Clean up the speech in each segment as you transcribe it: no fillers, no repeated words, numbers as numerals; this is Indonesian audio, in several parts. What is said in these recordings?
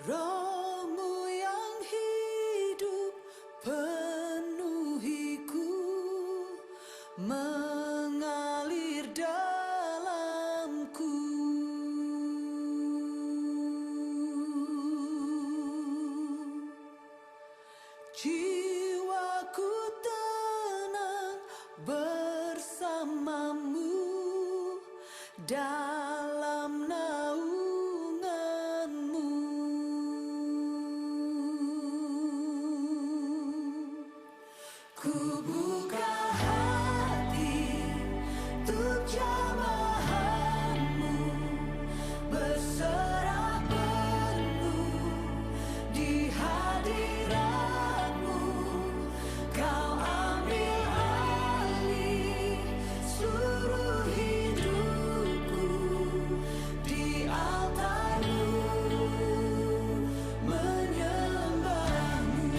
Roh-Mu yang hidup penuhiku, mengalir dalamku. Jiwaku tenang bersamamu dalam naungan-Mu. Ku buka hati untuk jamahan-Mu, berserah penuh di hadirat-Mu. Kau ambil alih seluruh hidupku, di altar-Mu menyembah-Mu.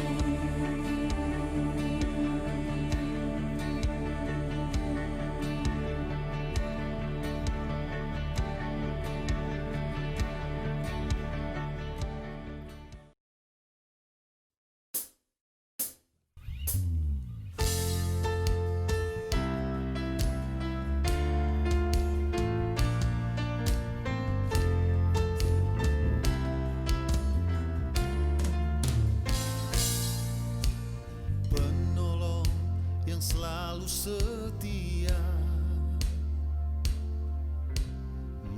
Penolong yang selalu setia,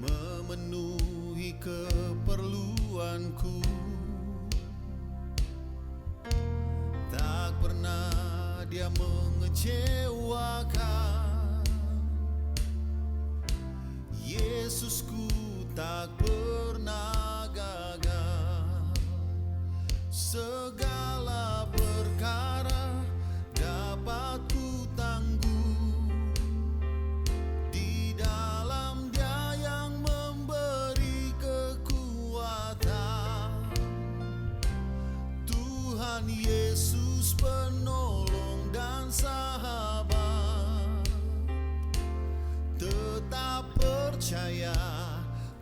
memenuhi keperluanku. Tak pernah Dia mengecewakan. Yesusku tak pernah gagal. Segala perkara dapat ku tangguh di dalam Dia yang memberi kekuatan. Tuhan Yesus penolong dan sahabat, tetap percaya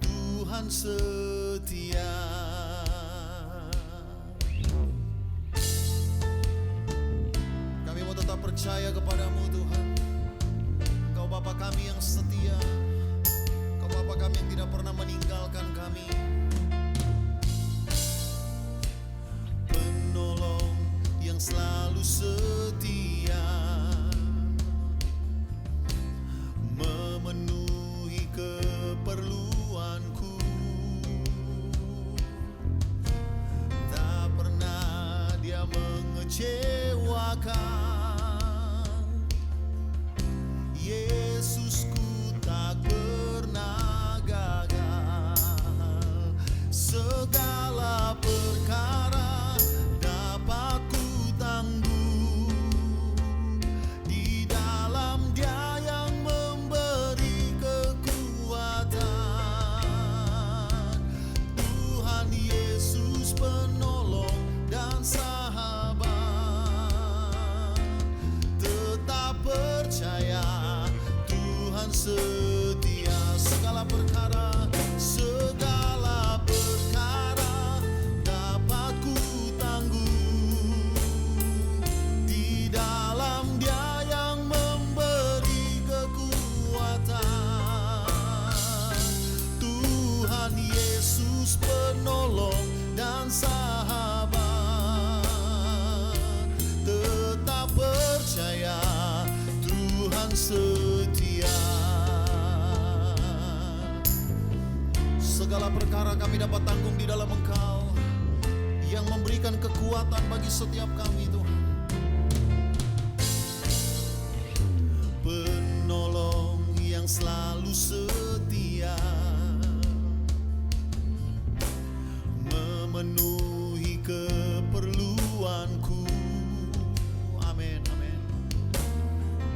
Tuhan setia. Kami mau tetap percaya kepadamu Tuhan. Engkau Bapa kami yang setia, Engkau Bapa kami yang tidak pernah meninggalkan kami. Penolong yang selalu setia, memenuhi keperluanku. Tak pernah Dia mengecewakan. Yesusku tak pernah gagal. Segala perkara dapat ku tangguh di dalam Dia yang memberi kekuatan. Tuhan Yesus penolong dan sahabat, tetap percaya Tuhan setia. Segala perkara dapat ku tangguh di dalam Dia yang memberi kekuatan. Tuhan Yesus penolong dan sahabat, tetap percaya Tuhan setia. Segala perkara kami dapat tanggung di dalam Engkau yang memberikan kekuatan bagi setiap kami Tuhan. Penolong yang selalu setia, memenuhi keperluanku. Amin, amin.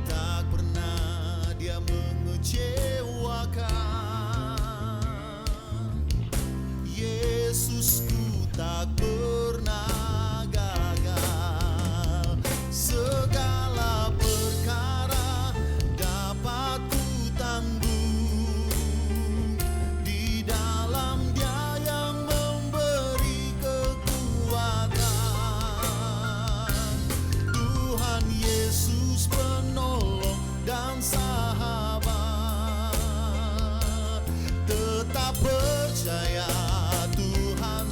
Tak pernah Dia mengecewakan. Yesusku tak pernah gagal. Segala perkara dapat ku tangguh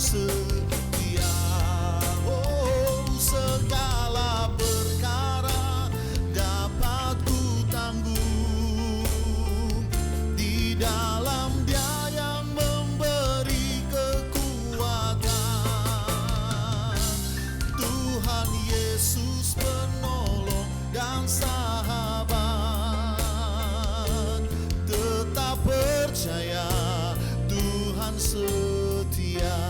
setia. Oh, segala perkara dapat ku tanggung di dalam Dia yang memberi kekuatan. Tuhan Yesus penolong dan sahabat, tetap percaya Tuhan setia.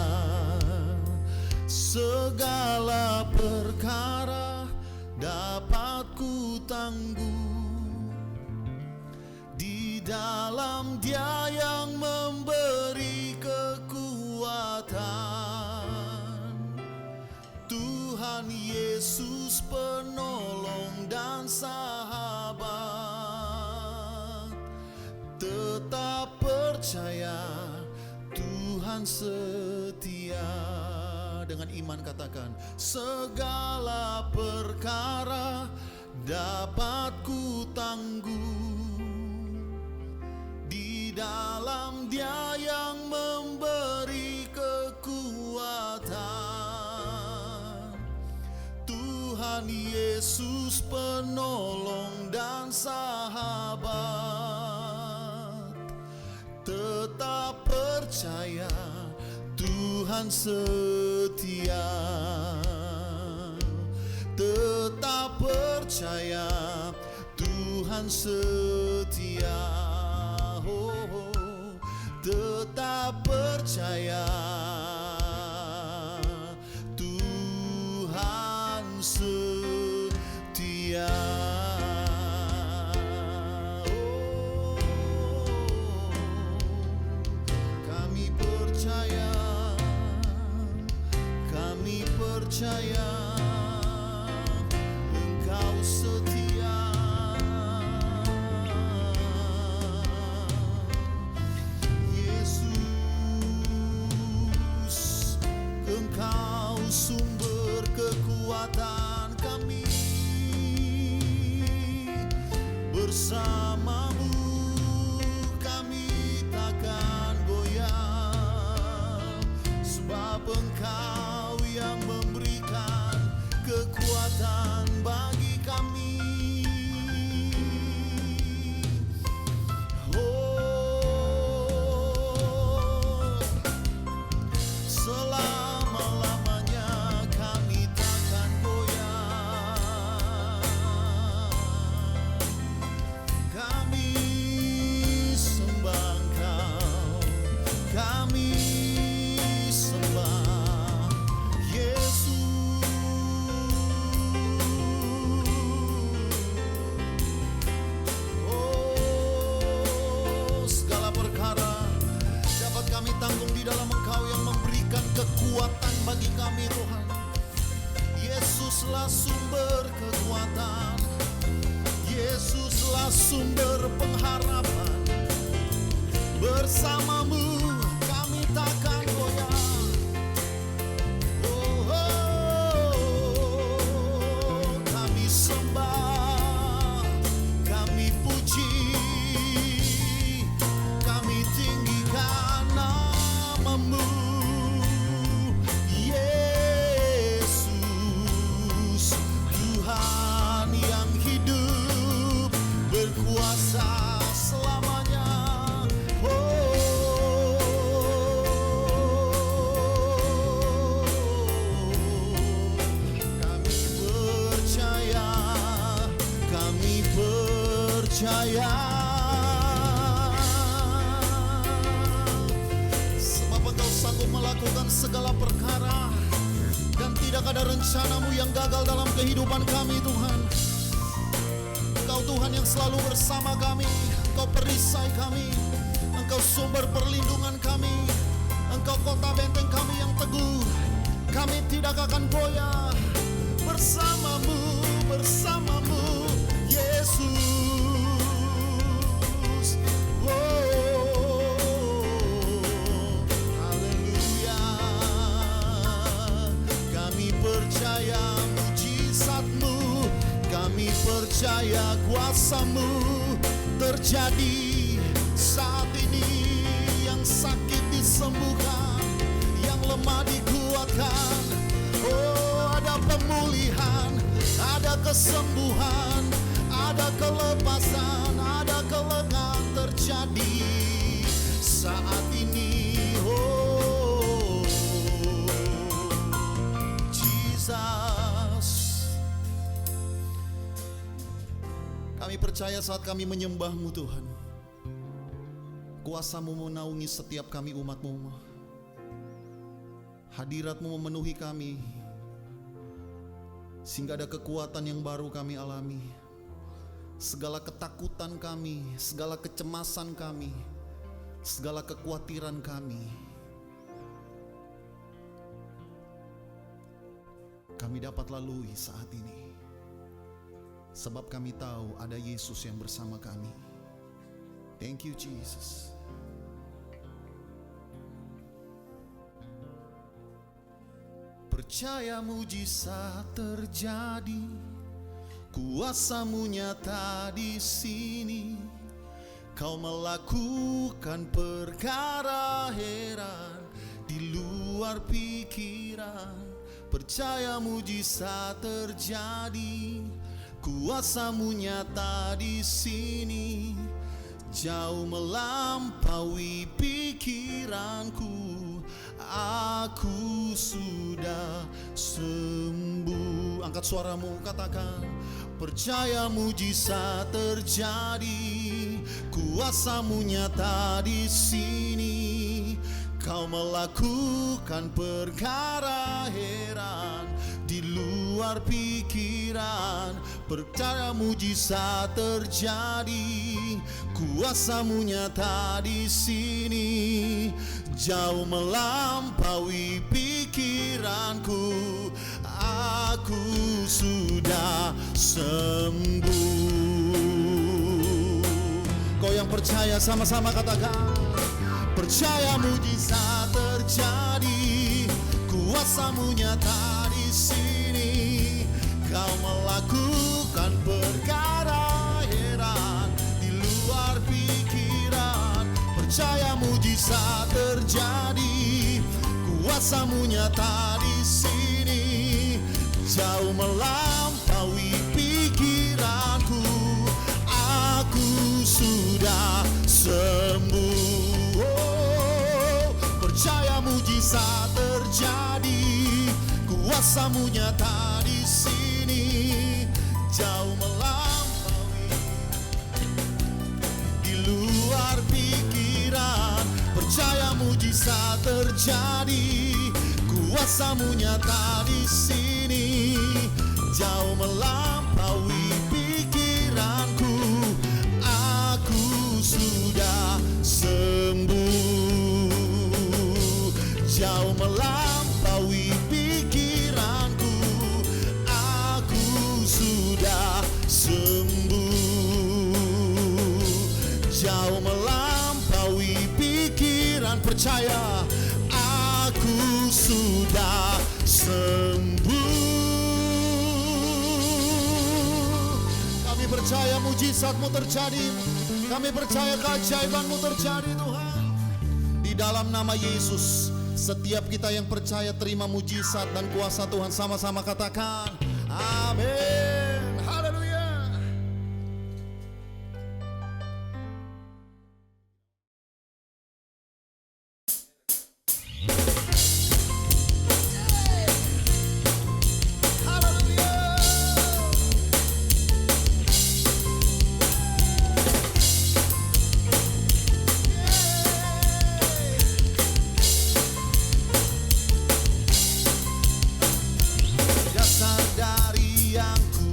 Segala perkara dapat ku tanggung di dalam Dia yang memberi kekuatan. Tuhan Yesus penolong dan sahabat, tetap percaya Tuhan setia. Dengan iman katakan, segala perkara dapat ku tanggung di dalam Dia yang memberi kekuatan. Tuhan Yesus penolong dan sahabat, tetap percaya Tuhan setia. Tetap percaya Tuhan setia. Oh, tetap percaya Tuhan setia. Kami percaya Engkau setia. Yesus, Engkau sumber kekuatan kami. Bersamamu kami takkan goyah, sebab Engkau yang memberikan kekuatan bagi kami. Oh, selama-lamanya kami takkan goyah. Kami sembah Engkau, kami sembah Yesus. Oh, segala perkara dapat kami tanggung di dalam Engkau yang memberikan kekuatan bagi kami, Tuhan. Yesuslah sumber kekuatan, Yesuslah sumber pengharapan. Bersamamu kami takkan goyah. Kami sembah, kami puji, kami tinggikan nama-Mu, Yesus, Tuhan yang hidup berkuasa selamanya. Kami percaya, sebab Engkau sanggup melakukan segala perkara, dan tidak ada rencana-Mu yang gagal dalam kehidupan kami, Tuhan. Engkau Tuhan yang selalu bersama kami, Engkau perisai kami, Engkau sumber perlindungan kami, Engkau kota benteng kami yang teguh. Kami tidak akan goyah. Bersama-Mu, bersama-Mu, Yesus. Haleluya. Kami percaya mujizat-Mu, kami percaya kuasa-Mu terjadi saat ini. Yang sakit disembuhkan, yang lemah dikuatkan. Oh, ada pemulihan, ada kesembuhan, ada kelepasan, ada kelengan terjadi saat ini. Oh, Jesus. Kami percaya saat kami menyembah-Mu Tuhan, kuasa-Mu menaungi setiap kami umat-Mu. Hadirat-Mu memenuhi kami, sehingga ada kekuatan yang baru kami alami. Segala ketakutan kami, segala kecemasan kami, segala kekhawatiran kami, kami dapat lalui saat ini. Sebab kami tahu ada Yesus yang bersama kami. Thank you Jesus. Percaya mujizat terjadi, kuasa-Mu nyata di sini. Kau melakukan perkara heran di luar pikiran. Percaya mujizat terjadi, kuasa-Mu nyata di sini, jauh melampaui pikiranku. Aku sudah sembuh. Angkat suaramu, katakan, percaya mujizat terjadi, kuasa-Mu nyata di sini. Kau melakukan perkara heran di luar pikiran. Percaya mujizat terjadi, kuasa-Mu nyata di sini, jauh melampaui pikiranku. Aku sudah sembuh. Kau yang percaya sama-sama katakan, percaya mujizat terjadi, kuasa-Mu nyata di sini. Kau melakukan perkara heran di luar pikiran. Percaya mujizat terjadi, kuasa-Mu nyata di sini, jauh melampaui pikiranku. Aku sudah sembuh. Oh, percaya mujizat terjadi, kuasa-Mu nyata di sini, jauh melampaui di luar pikiran. Percaya mujizat terjadi, kuasa-Mu nyata di sini, jauh melampaui pikiranku. Aku sudah sembuh, jauh melampaui pikiranku. Aku sudah sembuh, jauh melampaui pikiran. Percaya, aku sudah sembuh. Kami percaya mujizat-Mu terjadi. Kami percaya keajaiban-Mu terjadi Tuhan. Di dalam nama Yesus, setiap kita yang percaya terima mujizat dan kuasa Tuhan. Sama-sama katakan, amin. Haleluya. Dasar dari yang ku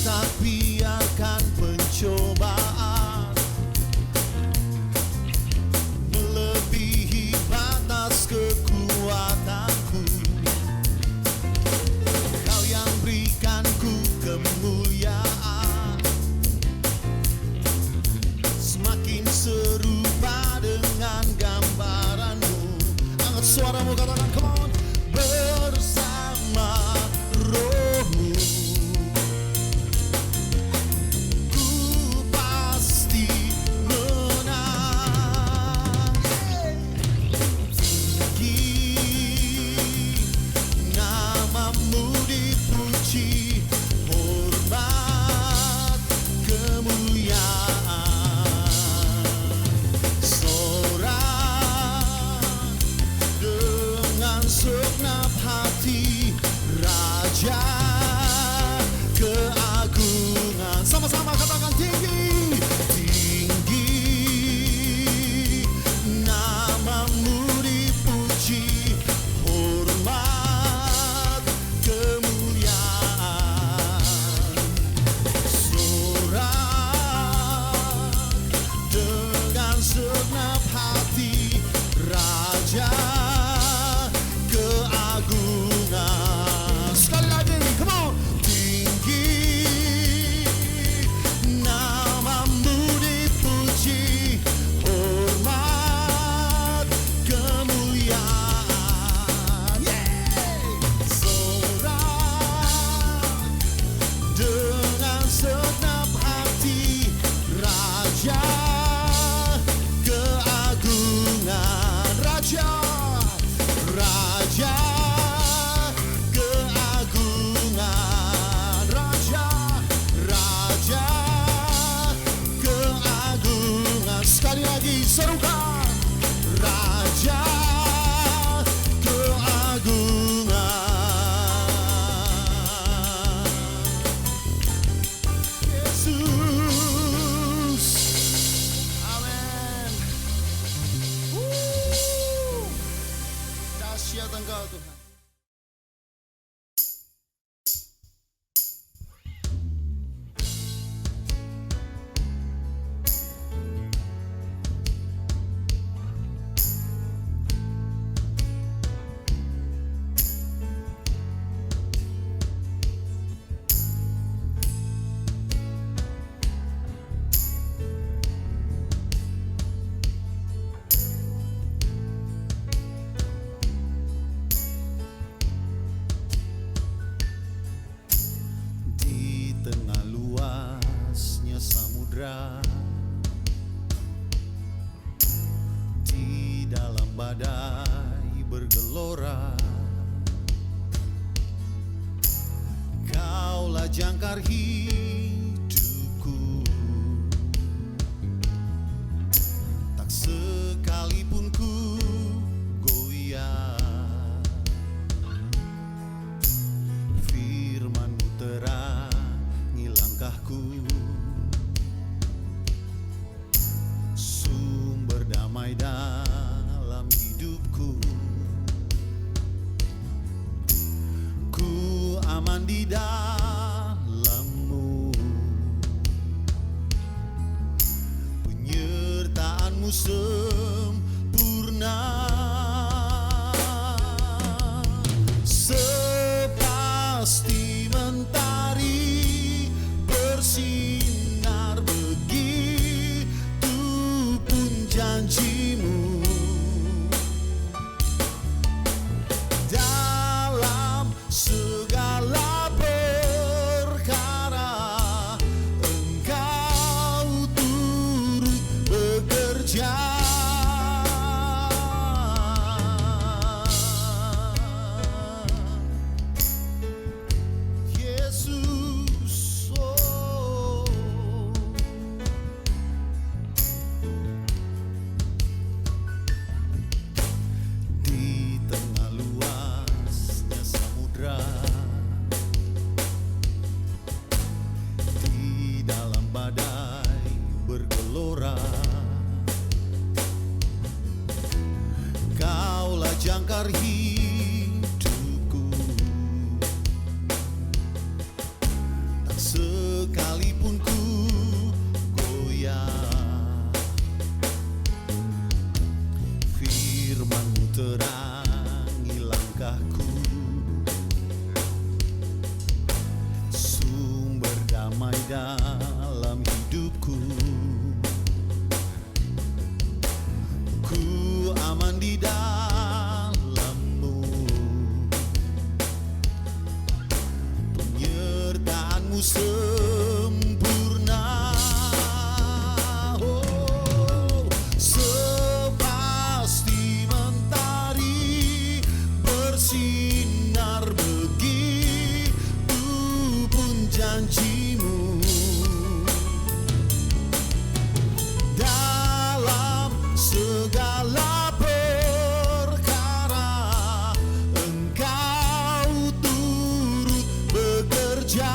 tak biarkan pencobaan melebihi batas kekuatanku. Kau yang berikanku kemuliaan, semakin serupa dengan gambaranmu. Angkat suaramu, katakan come on. Bersama rohmu ku pasti menang. Tinggi namamu dipuji, hormat kemuliaan. Sorak dengan segenap hati, Raja keagungan. Sama-sama katakan tinggi, tinggi namamu dipuji, hormat kemuliaan. Sorak dengan segenap hati, Raja keagungan. Sekali lagi, come on. Tinggi namamu dipuji, hormat kemuliaan. Sorak dengan segenap hati, Raja keagungan. Raja keagungan, Raja keagungan. Sekali lagi serukan, Raja keagungan. Yesus, amin. Dahsyat Engkau Tuhan. Di tengah luasnya samudra, di dalam badai bergelora, Kaulah jangkar hidupku. Tak sekalipun ku goyah, firman-Mu terangi langkahku, sumber damai dalam hidupku. Ku aman di dalam-Mu, penyertaan-Mu sempurna. Sepasti mentari bersinar, begitu pun janji-Mu. Dalam segala perkara Engkau turut bekerja. Yesus, oh. Di tengah luasnya samudra, di dalam badai bergelora, Kaulah jangkar hidupku. Tak sekalipun ku goyah. Firman-Mu terangi langkahku, sumber damai dalam hidupku. Ku aman di dalam-Mu, penyertaan-Mu sempurna. Oh, sepasti mentari bersinar begitu pun janji-Mu. Dalam segala perkara Engkau turut bekerja,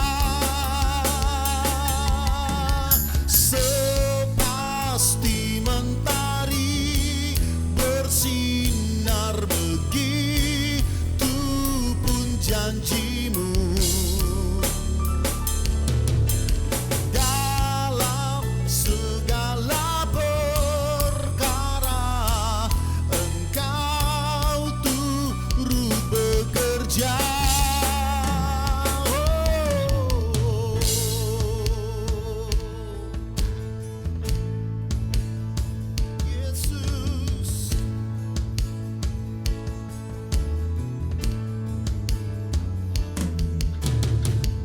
sepasti mentari bersinar begitu pun janji-Mu. Dalam segala perkara Engkau turut bekerja. Oh, Yesus,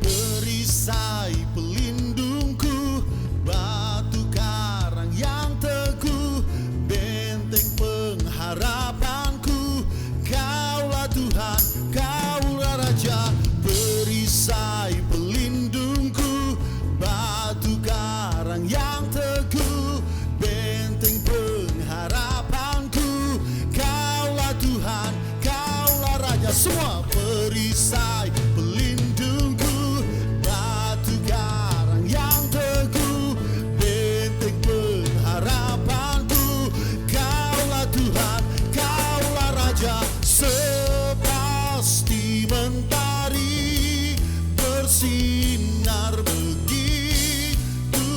perisai pelindungku, batu karang yang teguh, benteng pengharapanku. Kaulah Tuhan, Kaulah Raja, perisai pelindungku, batu karang yang teguh, benteng pengharapanku. Kaulah Tuhan, Kaulah Raja. Semua perisai pelindungku, batu karang yang teguh, benteng pengharapanku. Kaulah Tuhan, Kaulah Raja, sepasti mentari bersinar begitu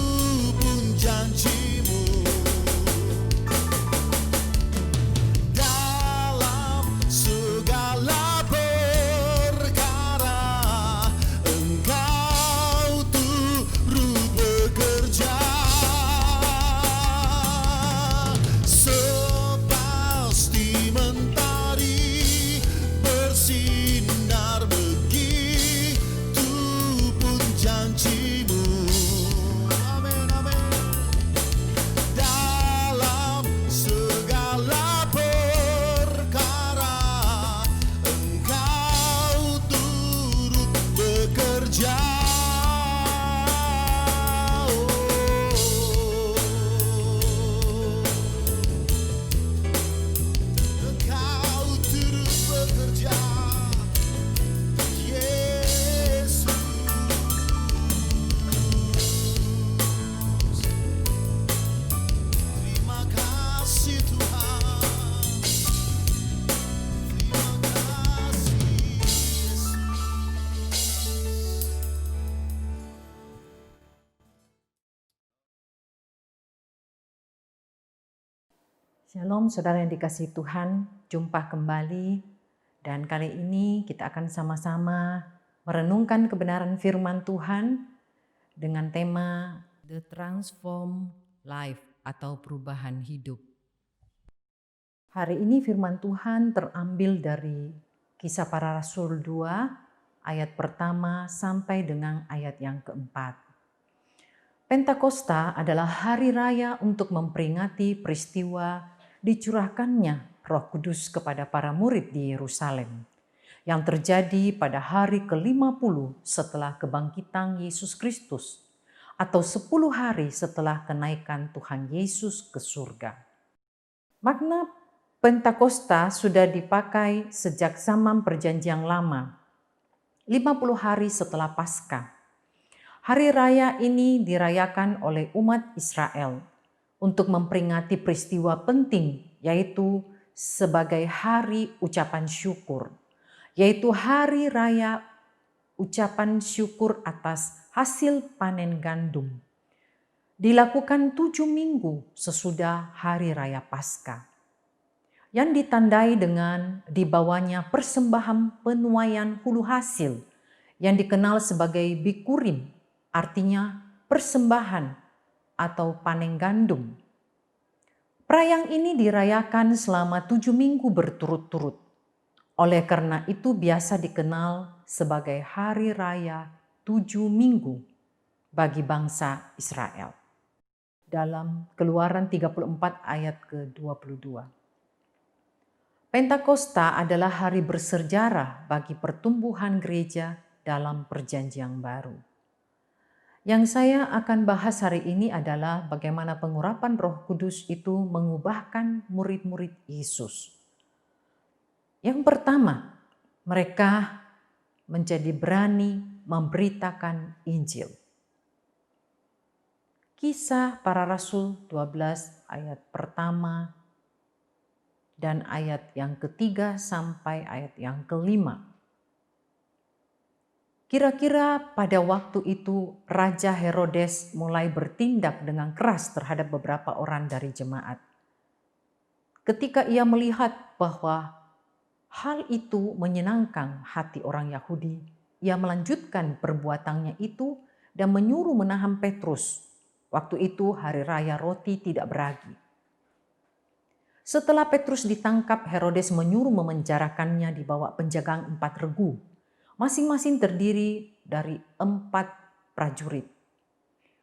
pun janji-Mu. Dalam segala perkara Engkau turut bekerja, sepasti mentari bersinar begitu pun janji-Mu. Amin, amin. Dalam segala perkara Engkau turut bekerja. Engkau turut bekerja, Yesus. Terima kasih Tuhan, terima kasih Yesus. Shalom saudara yang dikasihi Tuhan, jumpa kembali dan kali ini kita akan sama-sama merenungkan kebenaran firman Tuhan dengan tema The Transform Life atau perubahan hidup. Hari ini firman Tuhan terambil dari Kisah Para Rasul 2 ayat pertama sampai dengan ayat yang keempat. Pentakosta adalah hari raya untuk memperingati peristiwa dicurahkannya Roh Kudus kepada para murid di Yerusalem yang terjadi pada hari ke-50 setelah kebangkitan Yesus Kristus atau 10 hari setelah kenaikan Tuhan Yesus ke surga. Makna Pentakosta sudah dipakai sejak zaman Perjanjian Lama, 50 hari setelah Paskah. Hari raya ini dirayakan oleh umat Israel untuk memperingati peristiwa penting, yaitu sebagai hari ucapan syukur, yaitu hari raya ucapan syukur atas hasil panen gandum. Dilakukan 7 minggu sesudah Hari Raya Paskah, yang ditandai dengan dibawanya persembahan penuaian hulu hasil yang dikenal sebagai bikurim, artinya persembahan atau panen gandum. Perayaan ini dirayakan selama 7 minggu berturut-turut. Oleh karena itu biasa dikenal sebagai Hari Raya 7 Minggu bagi bangsa Israel. Dalam Keluaran 34 ayat ke-22. Pentakosta adalah hari bersejarah bagi pertumbuhan gereja dalam Perjanjian Baru. Yang saya akan bahas hari ini adalah bagaimana pengurapan Roh Kudus itu mengubahkan murid-murid Yesus. Yang pertama, mereka menjadi berani memberitakan Injil. Kisah Para Rasul 12 ayat pertama dan ayat yang ketiga sampai ayat yang kelima. Kira-kira pada waktu itu Raja Herodes mulai bertindak dengan keras terhadap beberapa orang dari jemaat. Ketika ia melihat bahwa hal itu menyenangkan hati orang Yahudi, ia melanjutkan perbuatannya itu dan menyuruh menahan Petrus. Waktu itu hari raya roti tidak beragi. Setelah Petrus ditangkap, Herodes menyuruh memenjarakannya di bawah penjagaan 4 regu, masing-masing terdiri dari 4 prajurit.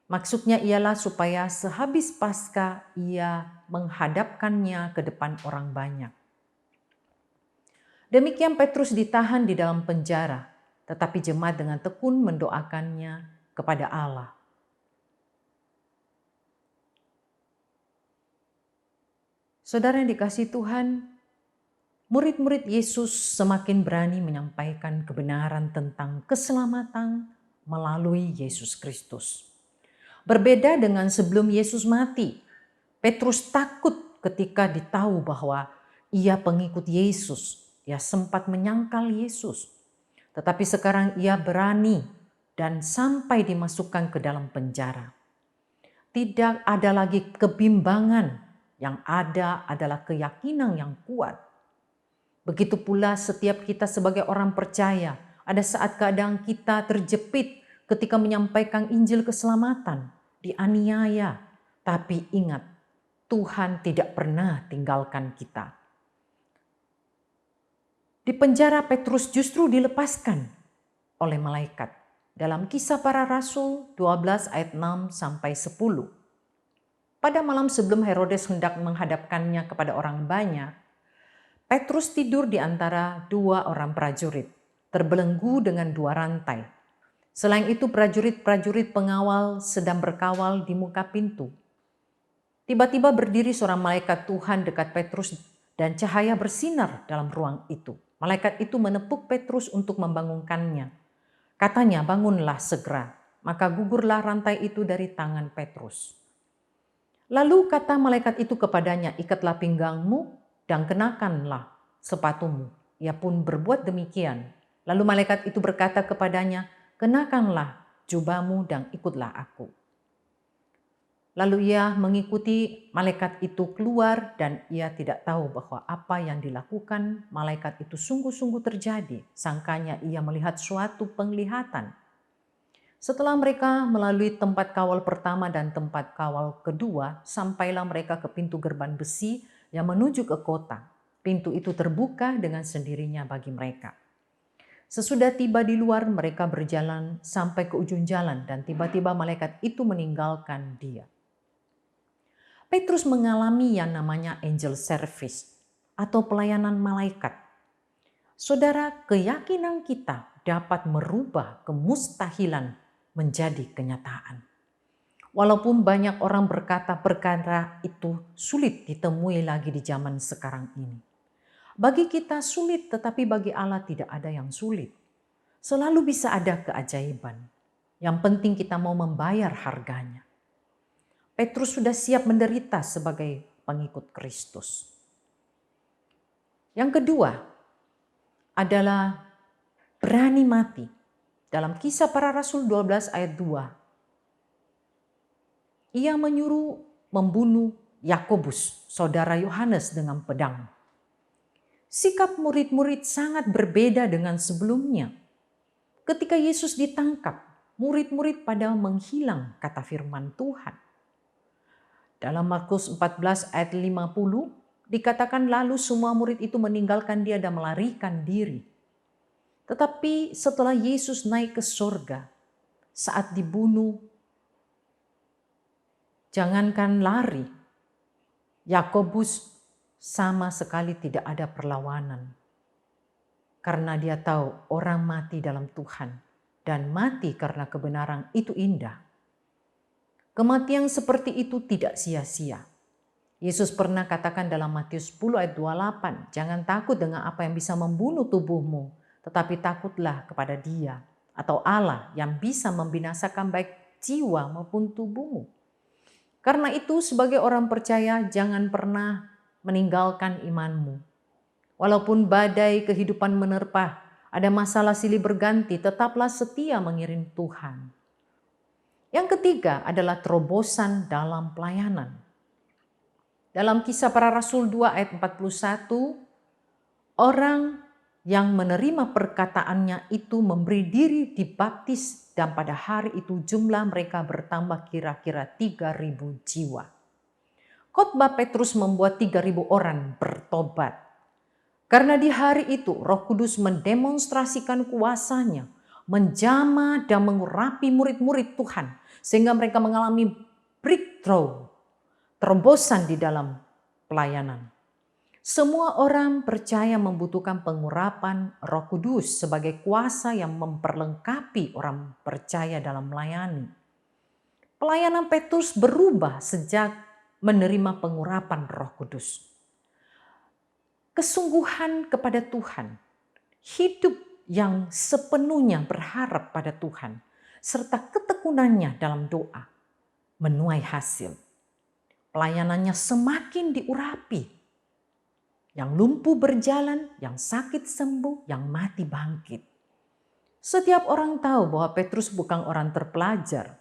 Maksudnya ialah supaya sehabis Paskah ia menghadapkannya ke depan orang banyak. Demikian Petrus ditahan di dalam penjara, tetapi jemaat dengan tekun mendoakannya kepada Allah. Saudara yang dikasihi Tuhan, murid-murid Yesus semakin berani menyampaikan kebenaran tentang keselamatan melalui Yesus Kristus. Berbeda dengan sebelum Yesus mati, Petrus takut ketika ditahu bahwa ia pengikut Yesus. Ia sempat menyangkal Yesus. Tetapi sekarang ia berani dan sampai dimasukkan ke dalam penjara. Tidak ada lagi kebimbangan, yang ada adalah keyakinan yang kuat. Begitu pula setiap kita sebagai orang percaya, ada saat keadaan kita terjepit ketika menyampaikan Injil keselamatan, dianiaya. Tapi ingat, Tuhan tidak pernah tinggalkan kita. Di penjara Petrus justru dilepaskan oleh malaikat. Dalam Kisah Para Rasul 12 ayat 6 sampai 10. Pada malam sebelum Herodes hendak menghadapkannya kepada orang banyak, Petrus tidur di antara 2 orang prajurit, terbelenggu dengan 2 rantai. Selain itu prajurit-prajurit pengawal sedang berkawal di muka pintu. Tiba-tiba berdiri seorang malaikat Tuhan dekat Petrus dan cahaya bersinar dalam ruang itu. Malaikat itu menepuk Petrus untuk membangunkannya. Katanya, bangunlah segera. Maka gugurlah rantai itu dari tangan Petrus. Lalu kata malaikat itu kepadanya, ikatlah pinggangmu dan kenakanlah sepatumu. Ia pun berbuat demikian. Lalu malaikat itu berkata kepadanya, kenakanlah jubahmu dan ikutlah aku. Lalu ia mengikuti malaikat itu keluar dan ia tidak tahu bahwa apa yang dilakukan malaikat itu sungguh-sungguh terjadi. Sangkanya ia melihat suatu penglihatan. Setelah mereka melalui tempat kawal pertama dan tempat kawal kedua, sampailah mereka ke pintu gerbang besi yang menuju ke kota. Pintu itu terbuka dengan sendirinya bagi mereka. Sesudah tiba di luar, mereka berjalan sampai ke ujung jalan dan tiba-tiba malaikat itu meninggalkan dia. Petrus mengalami yang namanya angel service atau pelayanan malaikat. Saudara, keyakinan kita dapat merubah kemustahilan menjadi kenyataan. Walaupun banyak orang berkata perkara itu sulit ditemui lagi di zaman sekarang ini. Bagi kita sulit, tetapi bagi Allah tidak ada yang sulit. Selalu bisa ada keajaiban. Yang penting kita mau membayar harganya. Petrus sudah siap menderita sebagai pengikut Kristus. Yang kedua adalah berani mati. Dalam Kisah Para Rasul 12 ayat 2, ia menyuruh membunuh Yakobus, saudara Yohanes, dengan pedang. Sikap murid-murid sangat berbeda dengan sebelumnya. Ketika Yesus ditangkap, murid-murid pada menghilang, kata firman Tuhan. Dalam Markus 14 ayat 50, dikatakan lalu semua murid itu meninggalkan dia dan melarikan diri. Tetapi setelah Yesus naik ke surga, saat dibunuh, jangankan lari, Yakobus sama sekali tidak ada perlawanan. Karena dia tahu orang mati dalam Tuhan dan mati karena kebenaran itu indah. Kematian seperti itu tidak sia-sia. Yesus pernah katakan dalam Matius 10 ayat 28, jangan takut dengan apa yang bisa membunuh tubuhmu, tetapi takutlah kepada Dia atau Allah yang bisa membinasakan baik jiwa maupun tubuhmu. Karena itu sebagai orang percaya jangan pernah meninggalkan imanmu. Walaupun badai kehidupan menerpa, ada masalah silih berganti, tetaplah setia mengiring Tuhan. Yang ketiga adalah terobosan dalam pelayanan. Dalam Kisah Para Rasul 2 ayat 41, orang yang menerima perkataannya itu memberi diri dibaptis dan pada hari itu jumlah mereka bertambah kira-kira 3.000 jiwa. Khotbah Petrus membuat 3.000 orang bertobat. Karena di hari itu Roh Kudus mendemonstrasikan kuasanya, menjamah dan mengurapi murid-murid Tuhan sehingga mereka mengalami breakthrough, terobosan di dalam pelayanan. Semua orang percaya membutuhkan pengurapan Roh Kudus sebagai kuasa yang memperlengkapi orang percaya dalam melayani. Pelayanan Petrus berubah sejak menerima pengurapan Roh Kudus. Kesungguhan kepada Tuhan, hidup yang sepenuhnya berharap pada Tuhan, serta ketekunannya dalam doa menuai hasil. Pelayanannya semakin diurapi. Yang lumpuh berjalan, yang sakit sembuh, yang mati bangkit. Setiap orang tahu bahwa Petrus bukan orang terpelajar,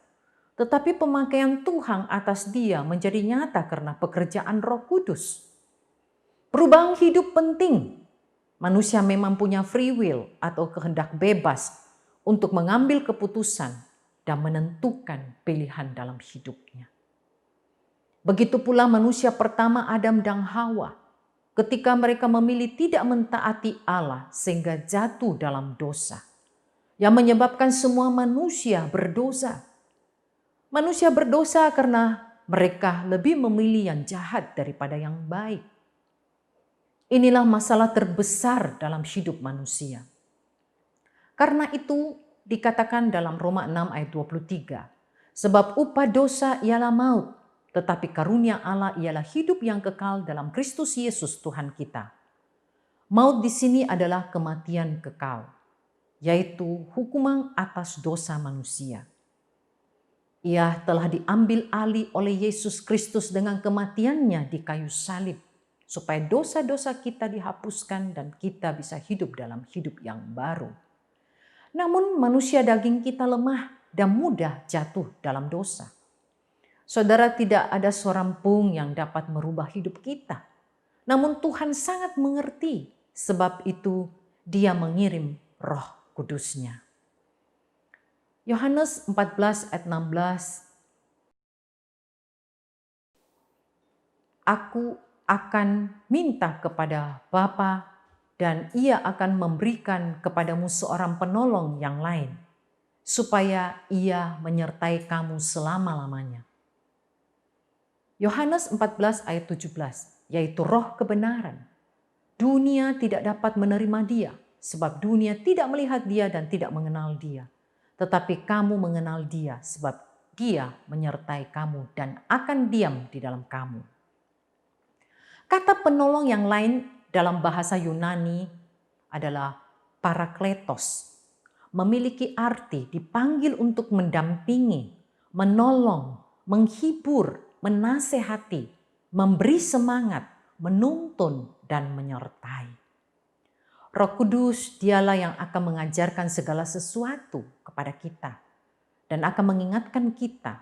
tetapi pemakaian Tuhan atas dia menjadi nyata karena pekerjaan Roh Kudus. Perubahan hidup penting. Manusia memang punya free will atau kehendak bebas untuk mengambil keputusan dan menentukan pilihan dalam hidupnya. Begitu pula manusia pertama Adam dan Hawa. Ketika mereka memilih tidak mentaati Allah sehingga jatuh dalam dosa. Yang menyebabkan semua manusia berdosa. Manusia berdosa karena mereka lebih memilih yang jahat daripada yang baik. Inilah masalah terbesar dalam hidup manusia. Karena itu dikatakan dalam Roma 6 ayat 23. Sebab upah dosa ialah maut. Tetapi karunia Allah ialah hidup yang kekal dalam Kristus Yesus Tuhan kita. Maut di sini adalah kematian kekal, yaitu hukuman atas dosa manusia. Ia telah diambil alih oleh Yesus Kristus dengan kematiannya di kayu salib, supaya dosa-dosa kita dihapuskan dan kita bisa hidup dalam hidup yang baru. Namun manusia daging kita lemah dan mudah jatuh dalam dosa. Saudara, tidak ada seorang pun yang dapat merubah hidup kita. Namun Tuhan sangat mengerti, sebab itu Dia mengirim Roh Kudus-Nya. Yohanes 14 ayat 16. Aku akan minta kepada Bapa dan Ia akan memberikan kepadamu seorang penolong yang lain, supaya Ia menyertai kamu selama-lamanya. Yohanes 14 ayat 17, yaitu Roh kebenaran. Dunia tidak dapat menerima Dia, sebab dunia tidak melihat Dia dan tidak mengenal Dia. Tetapi kamu mengenal Dia, sebab Dia menyertai kamu dan akan diam di dalam kamu. Kata penolong yang lain dalam bahasa Yunani adalah parakletos. Memiliki arti dipanggil untuk mendampingi, menolong, menghibur, menasehati, memberi semangat, menuntun, dan menyertai. Roh Kudus dialah yang akan mengajarkan segala sesuatu kepada kita dan akan mengingatkan kita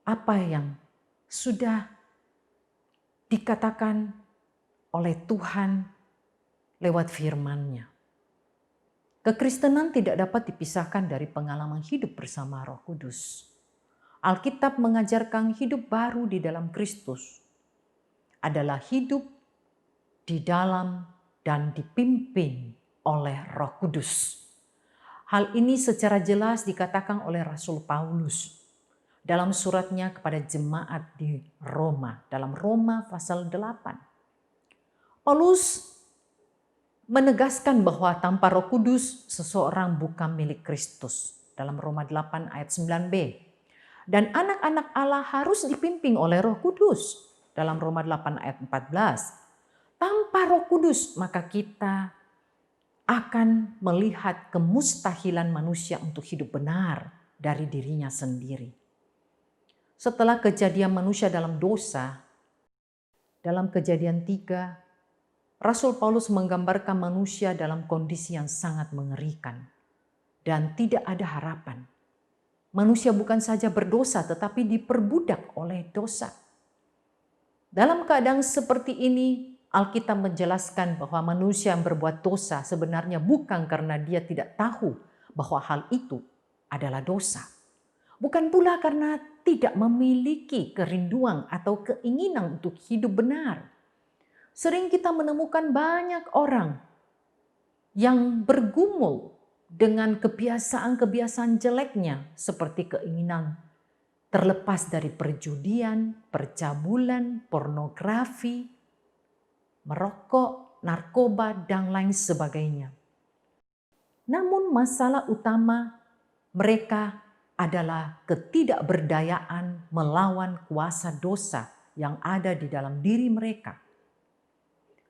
apa yang sudah dikatakan oleh Tuhan lewat firman-Nya. Kekristenan tidak dapat dipisahkan dari pengalaman hidup bersama Roh Kudus. Alkitab mengajarkan hidup baru di dalam Kristus adalah hidup di dalam dan dipimpin oleh Roh Kudus. Hal ini secara jelas dikatakan oleh Rasul Paulus dalam suratnya kepada jemaat di Roma, dalam Roma pasal 8. Paulus menegaskan bahwa tanpa Roh Kudus seseorang bukan milik Kristus dalam Roma 8 ayat 9b. Dan anak-anak Allah harus dipimpin oleh Roh Kudus dalam Roma 8 ayat 14. Tanpa Roh Kudus maka kita akan melihat kemustahilan manusia untuk hidup benar dari dirinya sendiri. Setelah kejadian manusia dalam dosa, dalam Kejadian 3, Rasul Paulus menggambarkan manusia dalam kondisi yang sangat mengerikan dan tidak ada harapan. Manusia bukan saja berdosa tetapi diperbudak oleh dosa. Dalam keadaan seperti ini, Alkitab menjelaskan bahwa manusia yang berbuat dosa sebenarnya bukan karena dia tidak tahu bahwa hal itu adalah dosa. Bukan pula karena tidak memiliki kerinduan atau keinginan untuk hidup benar. Sering kita menemukan banyak orang yang bergumul dengan kebiasaan-kebiasaan jeleknya seperti keinginan terlepas dari perjudian, percabulan, pornografi, merokok, narkoba, dan lain sebagainya. Namun masalah utama mereka adalah ketidakberdayaan melawan kuasa dosa yang ada di dalam diri mereka.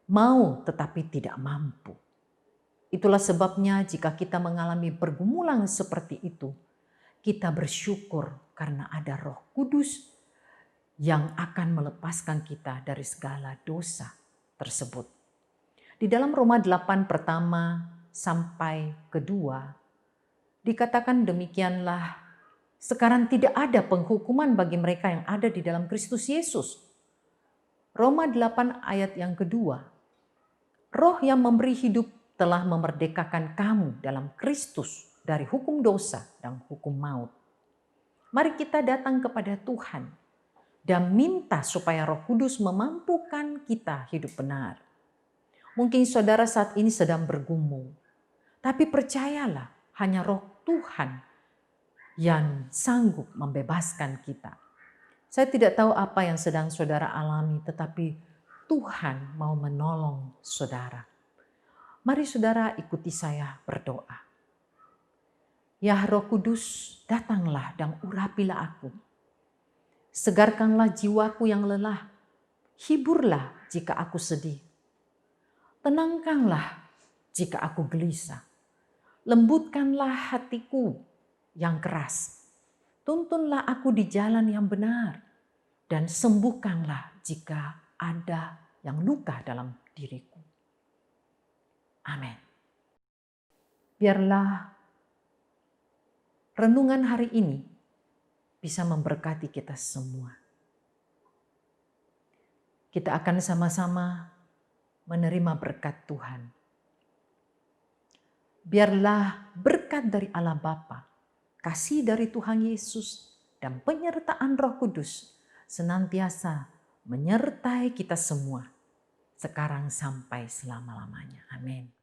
Mau tetapi tidak mampu. Itulah sebabnya jika kita mengalami pergumulan seperti itu, kita bersyukur karena ada Roh Kudus yang akan melepaskan kita dari segala dosa tersebut. Di dalam Roma 8 pertama sampai kedua dikatakan demikianlah, sekarang tidak ada penghukuman bagi mereka yang ada di dalam Kristus Yesus. Roma 8 ayat yang kedua, Roh yang memberi hidup telah memerdekakan kamu dalam Kristus dari hukum dosa dan hukum maut. Mari kita datang kepada Tuhan dan minta supaya Roh Kudus memampukan kita hidup benar. Mungkin saudara saat ini sedang bergumul, tapi percayalah hanya Roh Tuhan yang sanggup membebaskan kita. Saya tidak tahu apa yang sedang saudara alami, tetapi Tuhan mau menolong saudara. Mari saudara ikuti saya berdoa. Ya Roh Kudus, datanglah dan urapilah aku. Segarkanlah jiwaku yang lelah, hiburlah jika aku sedih. Tenangkanlah jika aku gelisah. Lembutkanlah hatiku yang keras. Tuntunlah aku di jalan yang benar. Dan sembuhkanlah jika ada yang luka dalam diriku. Amin. Biarlah renungan hari ini bisa memberkati kita semua. Kita akan sama-sama menerima berkat Tuhan. Biarlah berkat dari Allah Bapa, kasih dari Tuhan Yesus, dan penyertaan Roh Kudus senantiasa menyertai kita semua, sekarang sampai selama-lamanya. Amin.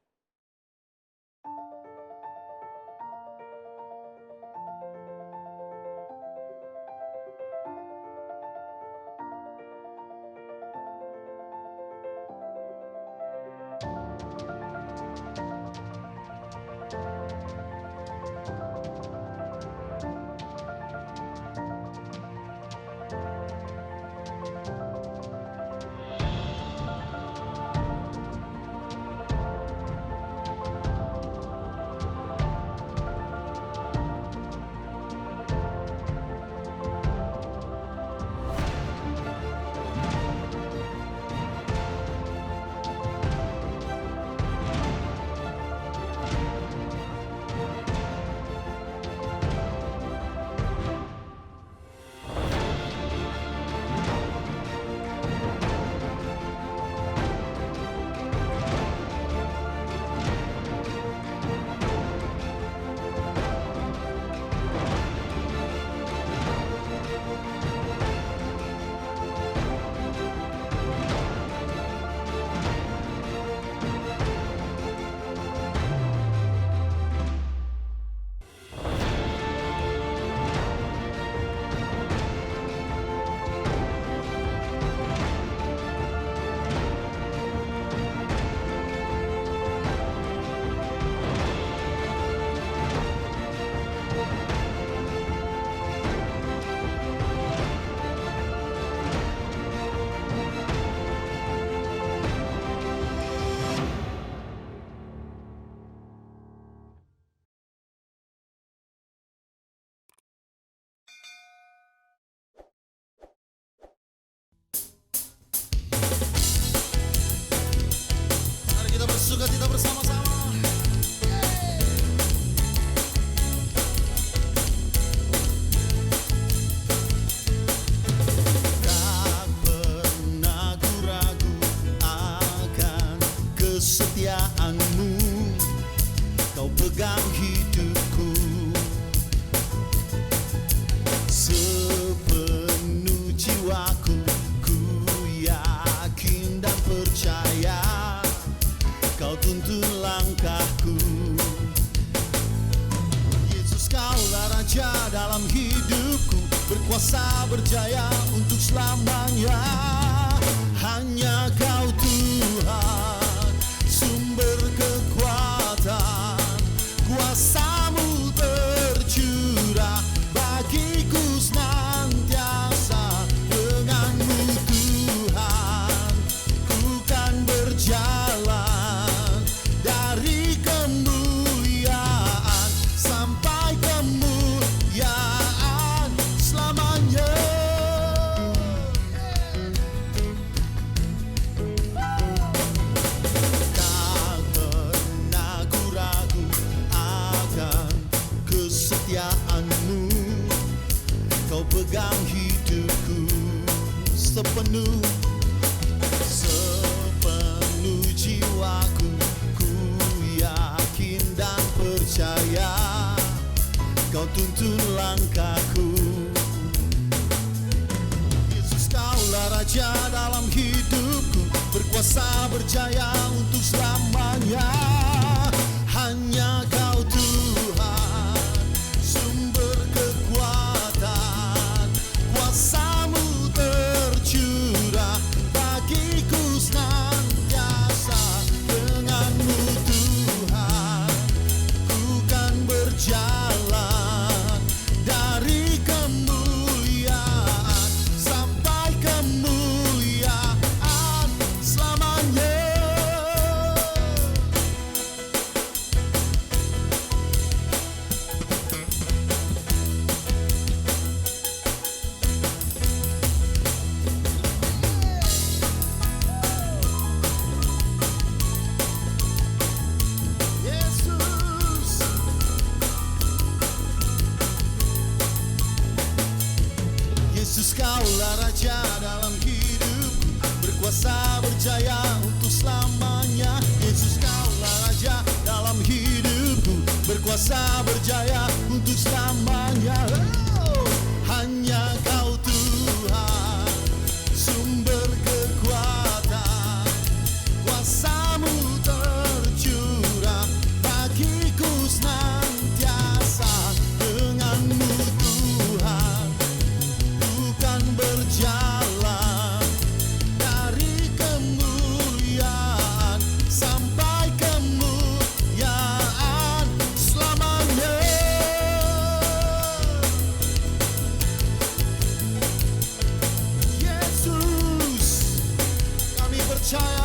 pegang hidupku. Sepenuh jiwaku ku yakin dan percaya, Kau tuntun langkahku. Yesus, Kaulah Raja dalam hidupku, berkuasa berjaya untuk selamanya. Hanya Kau Tuhan, sumber kekuatan, kuasa-Mu tercurah bagiku senantiasa. Dengan-Mu Tuhan, ku kan berjalan dari kemuliaan sampai kemuliaan selamanya. Tak pernah ku ragu akan kesetiaan-Mu, Kau pegang hidupku sepenuh jiwaku. Ku yakin dan percaya, Kau tuntun langkahku. Yesus, Kaulah Raja dalam hidupku, berkuasa berjaya untuk selamanya. Hanya Kau Tuhan, sumber kekuatan, kuasa-Mu tercurah bagiku senantiasa. Dengan-Mu Tuhan, ku kan berjalan dari kemuliaan sampai kemuliaan selamanya. Yesus, Yesus, Kaulah Raja dalam hidupku, berkuasa berjaya untuk selamanya. Yesus, Kaulah Raja dalam hidupku, berkuasa berjaya untuk selamanya. Oh, hanya Kau Tuhan, sumber kekuatan, kuasa-Mu tercurah bagiku senantiasa. Dengan-Mu Tuhan, ku kan berjalan dari kemuliaan sampai kemuliaan selamanya. Yesus, kami percaya